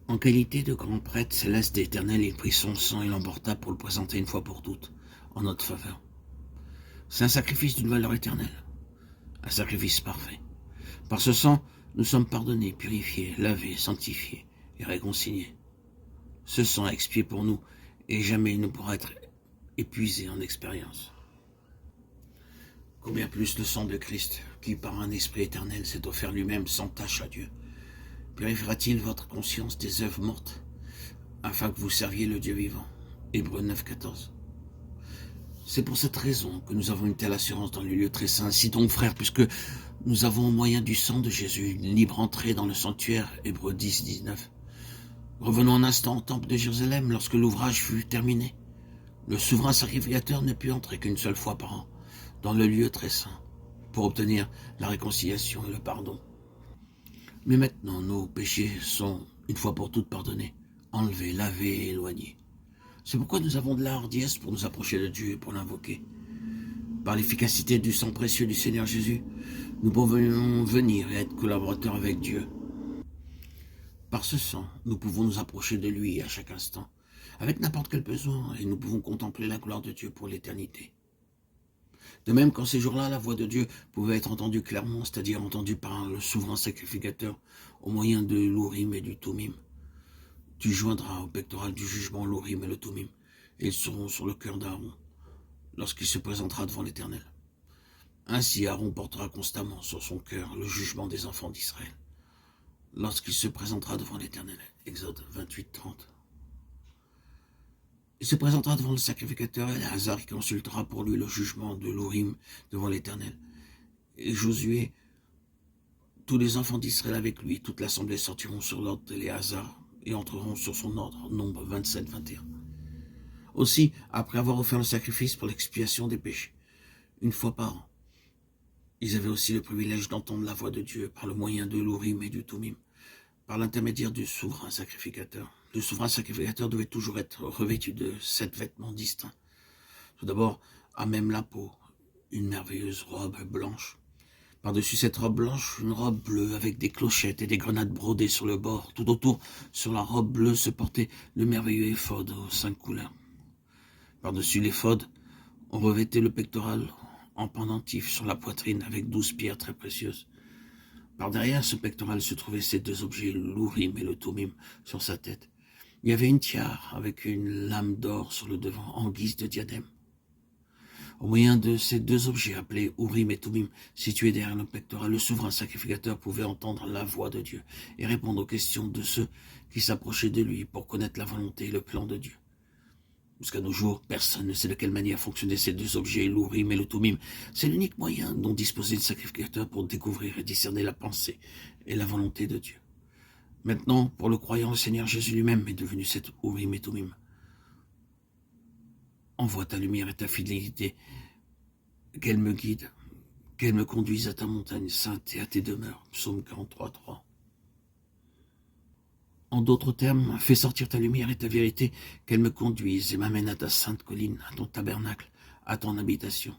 En qualité de grand prêtre céleste et éternel, il prit son sang et l'emporta pour le présenter une fois pour toutes, en notre faveur. C'est un sacrifice d'une valeur éternelle, un sacrifice parfait. Par ce sang, nous sommes pardonnés, purifiés, lavés, sanctifiés et réconciliés. Ce sang a expié pour nous et jamais il ne pourra être épuisé en expérience. Combien plus le sang de Christ, qui par un esprit éternel s'est offert lui-même sans tache à Dieu, purifiera-t-il votre conscience des œuvres mortes, afin que vous serviez le Dieu vivant. Hébreux 9, 14. C'est pour cette raison que nous avons une telle assurance dans le lieu très saint. Ainsi donc, frères, puisque nous avons au moyen du sang de Jésus une libre entrée dans le sanctuaire, Hébreux 10, 19. Revenons un instant au temple de Jérusalem lorsque l'ouvrage fut terminé. Le souverain sacrificateur ne put entrer qu'une seule fois par an dans le lieu très saint pour obtenir la réconciliation et le pardon. Mais maintenant, nos péchés sont une fois pour toutes pardonnés, enlevés, lavés et éloignés. C'est pourquoi nous avons de la hardiesse pour nous approcher de Dieu et pour l'invoquer. Par l'efficacité du sang précieux du Seigneur Jésus, nous pouvons venir et être collaborateurs avec Dieu. Par ce sang, nous pouvons nous approcher de lui à chaque instant, avec n'importe quel besoin, et nous pouvons contempler la gloire de Dieu pour l'éternité. De même qu'en ces jours-là, la voix de Dieu pouvait être entendue clairement, c'est-à-dire entendue par le souverain sacrificateur au moyen de l'Urim et du Thummim. Tu joindras au pectoral du jugement l'Urim et le Thummim, et ils seront sur le cœur d'Aaron, lorsqu'il se présentera devant l'Éternel. Ainsi Aaron portera constamment sur son cœur le jugement des enfants d'Israël, lorsqu'il se présentera devant l'Éternel. Exode 28, 30. Il se présentera devant le sacrificateur et Hazar qui consultera pour lui le jugement de l'Urim devant l'Éternel. Et Josué, tous les enfants d'Israël avec lui, toute l'assemblée sortiront sur l'ordre d'Éléazar et entreront sur son ordre. Nombre 27, 21. Aussi, après avoir offert le sacrifice pour l'expiation des péchés, une fois par an, ils avaient aussi le privilège d'entendre la voix de Dieu par le moyen de l'Urim et du Thummim, par l'intermédiaire du souverain sacrificateur. Le souverain sacrificateur devait toujours être revêtu de 7 vêtements distincts. Tout d'abord, à même la peau, une merveilleuse robe blanche. Par-dessus cette robe blanche, une robe bleue avec des clochettes et des grenades brodées sur le bord. Tout autour, sur la robe bleue, se portait le merveilleux éphod aux 5 couleurs. Par-dessus l'éphod, on revêtait le pectoral en pendentif sur la poitrine avec 12 pierres très précieuses. Par derrière ce pectoral se trouvaient ces 2 objets, l'Urim et le Thummim, sur sa tête. Il y avait une tiare avec une lame d'or sur le devant en guise de diadème. Au moyen de ces 2 objets appelés Urim et Thummim, situés derrière le pectoral, le souverain sacrificateur pouvait entendre la voix de Dieu et répondre aux questions de ceux qui s'approchaient de lui pour connaître la volonté et le plan de Dieu. Jusqu'à nos jours, personne ne sait de quelle manière fonctionnaient ces 2 objets, l'Urim et le Thummim. C'est l'unique moyen dont disposait le sacrificateur pour découvrir et discerner la pensée et la volonté de Dieu. Maintenant, pour le croyant, le Seigneur Jésus lui-même est devenu cet Urim et Thummim. Envoie ta lumière et ta fidélité, qu'elle me guide, qu'elle me conduise à ta montagne sainte et à tes demeures. Psaume 43, 3. En d'autres termes, fais sortir ta lumière et ta vérité, qu'elle me conduise et m'amène à ta sainte colline, à ton tabernacle, à ton habitation.